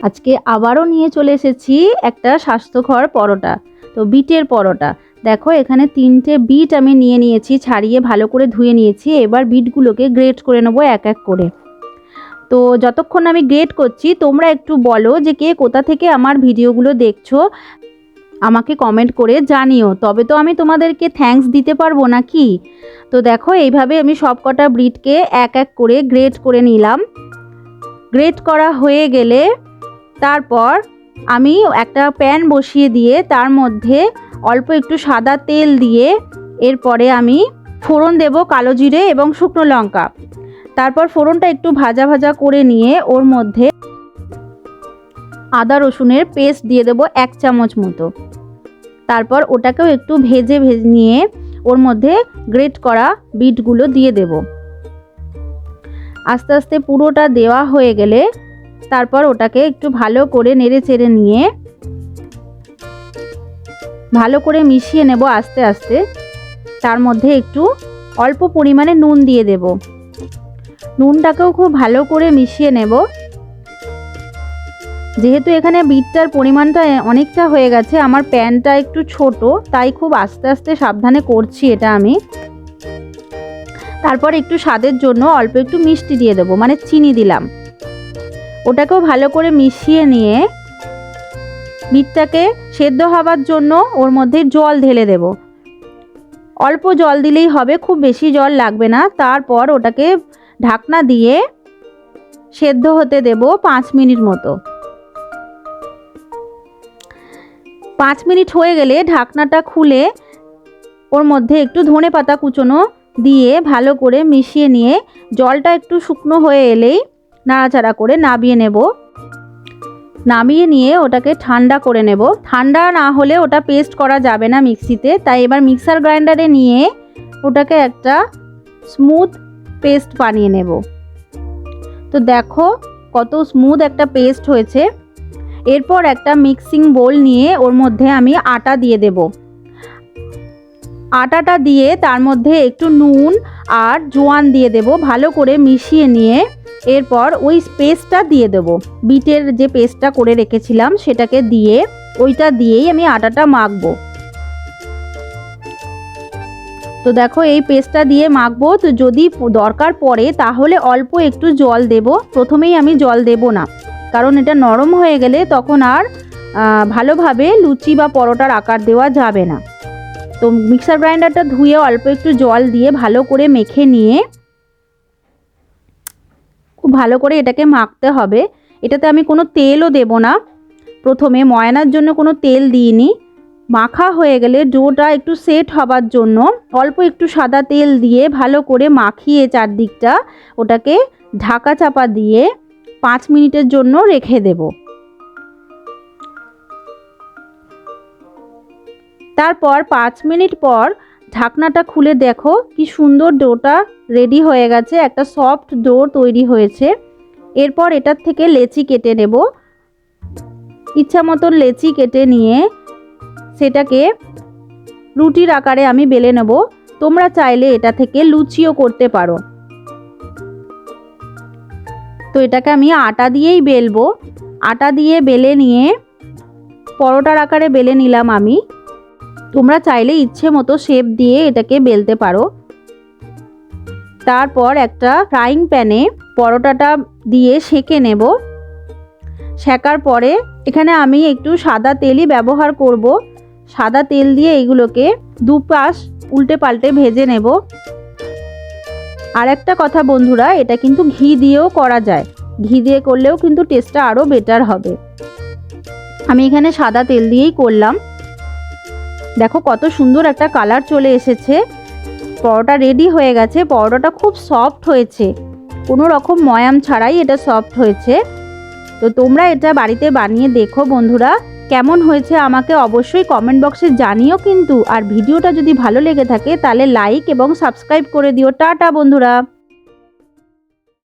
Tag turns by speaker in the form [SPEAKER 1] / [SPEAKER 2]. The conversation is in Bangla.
[SPEAKER 1] আজকে আবারও নিয়ে চলে এসেছি একটা স্বাস্থ্যকর পরোটা। তো বিটের পরোটা। দেখো এখানে 3টে বিট আমি নিয়ে নিয়েছি, ছাড়িয়ে ভালো করে ধুয়ে নিয়েছি। এবার বিটগুলোকে গ্রেট করে নেবো এক এক করে। তো যতক্ষণ আমি গ্রেট করছি তোমরা একটু বলো যে কে কোথা থেকে আমার ভিডিওগুলো দেখছো, আমাকে কমেন্ট করে জানিও, তবে তো আমি তোমাদেরকে থ্যাঙ্কস দিতে পারবো নাকি। তো দেখো এইভাবে আমি সব কটা বিটকে এক এক করে গ্রেট করে নিলাম। গ্রেট করা হয়ে গেলে তারপর আমি একটা প্যান বসিয়ে দিয়ে তার মধ্যে অল্প একটু সাদা তেল দিয়ে এরপরে আমি ফোড়ন দেব কালো জিরে এবং শুকনো লঙ্কা। তারপর ফোড়নটা একটু ভাজা ভাজা করে নিয়ে ওর মধ্যে আদা রসুনের পেস্ট দিয়ে দেব 1 চামচ মতো। তারপর ওটাকেও একটু ভেজে নিয়ে ওর মধ্যে গ্রেট করা বিটগুলো দিয়ে দেব। আস্তে আস্তে পুরোটা দেওয়া হয়ে গেলে তারপর ওটাকে একটু ভালো করে নেড়ে চেড়ে নিয়ে ভালো করে মিশিয়ে নেব আস্তে আস্তে। তার মধ্যে একটু অল্প পরিমাণে নুন দিয়ে দেব। নুনটাকেও খুব ভালো করে মিশিয়ে নেব। যেহেতু এখানে বিটটার পরিমাণটা অনেকটা হয়ে গেছে, আমার প্যানটা একটু ছোট, তাই খুব আস্তে আস্তে সাবধানে করছি এটা আমি। তারপর একটু স্বাদের জন্য অল্প একটু মিষ্টি দিয়ে দেবো, মানে চিনি দিলাম। ওটাকেও ভালো করে মিশিয়ে নিয়ে বিটটাকে সেদ্ধ হবার জন্য ওর মধ্যে জল ঢেলে দেব। অল্প জল দিলেই হবে, খুব বেশি জল লাগবে না। তারপর ওটাকে ঢাকনা দিয়ে সেদ্ধ হতে দেব 5 মিনিট মতো। 5 মিনিট হয়ে গেলে ঢাকনাটা খুলে ওর মধ্যে একটু ধনেপাতা কুচোনো দিয়ে ভালো করে মিশিয়ে নিয়ে জলটা একটু শুকনো হয়ে এলেই নাড়াচাড়া করে নামিয়ে নেব। নামিয়ে নিয়ে ওটাকে ঠান্ডা করে নেব। ঠান্ডা না হলে ওটা পেস্ট করা যাবে না মিক্সিতে, তাই এবার মিক্সার গ্রাইন্ডারে নিয়ে ওটাকে একটা স্মুথ পেস্ট বানিয়ে নেব। তো দেখো কত স্মুথ একটা পেস্ট হয়েছে। এরপর একটা মিক্সিং বোল নিয়ে ওর মধ্যে আমি আটা দিয়ে দেব। আটাটা দিয়ে তার মধ্যে একটু নুন আর জোয়ান দিয়ে দেব, ভালো করে মিশিয়ে নিয়ে এরপর ওই পেস্টটা দিয়ে দেব। বিটের যে পেস্টটা করে রেখেছিলাম সেটাকে দিয়ে ওইটা দিয়েই আমি আটাটা মাখবো। তো দেখো এই পেস্টটা দিয়ে মাখবো। তো যদি দরকার পড়ে তাহলে অল্প একটু জল দেব, প্রথমেই আমি জল দেব না, কারণ এটা নরম হয়ে গেলে তখন আর ভালোভাবে লুচি বা পরোটার আকার দেওয়া যাবে না। তো মিক্সার গ্রাইন্ডারটা ধুয়ে অল্প একটু জল দিয়ে ভালো করে মেখে নিয়ে খুব ভালো করে এটাকে মাখতে হবে। এটাতে আমি কোনো তেলও দেব না, প্রথমে ময়ানার জন্য কোনো তেল দিইনি। মাখা হয়ে গেলে ডোটা একটু সেট হবার জন্য অল্প একটু সাদা তেল দিয়ে ভালো করে মাখিয়ে চারদিকটা ওটাকে ঢাকা চাপা দিয়ে 5 মিনিটের জন্য রেখে দেব। তারপর 5 মিনিট পর ঢাকনাটা খুলে দেখো কি সুন্দর ডোটা রেডি হয়ে গেছে, একটা সফট ডো তৈরি হয়েছে। এরপর এটার থেকে লেচি কেটে নেব। ইচ্ছা মতন লেচি কেটে নিয়ে সেটাকে রুটির আকারে আমি বেলে নেব। তোমরা চাইলে এটা থেকে লুচিও করতে পারো। তো এটাকে আমি আটা দিয়েই বেলবো। আটা দিয়ে বেলে নিয়ে পরোটার আকারে বেলে নিলাম আমি। তোমরা চাইলে ইচ্ছে মতো শেপ দিয়ে এটাকে বেলতে পারো। তারপর একটা ফ্রাইং প্যানে পরোটাটা দিয়ে সেঁকে নেব। সেঁকার পরে এখানে আমি একটু সাদা তেলই ব্যবহার করব। সাদা তেল দিয়ে এগুলোকে দুপাশ উল্টে পাল্টে ভেজে নেব। আর একটা কথা বন্ধুরা, এটা কিন্তু ঘি দিয়েও করা যায়। ঘি দিয়ে করলেও কিন্তু টেস্টটা আরও বেটার হবে। আমি এখানে সাদা তেল দিয়েই করলাম। দেখো কত সুন্দর একটা কালার চলে এসেছে। পরোটা রেডি হয়ে গেছে। পরোটাটা খুব সফট হয়েছে, কোনো রকম ময়াম ছাড়াই এটা সফট হয়েছে। তো তোমরা এটা বাড়িতে বানিয়ে দেখো বন্ধুরা, কেমন হয়েছে আমাকে অবশ্যই কমেন্ট বক্সে জানিও কিন্তু। আর ভিডিওটা যদি ভালো লেগে থাকে তাহলে লাইক এবং সাবস্ক্রাইব করে দিও। টাটা বন্ধুরা।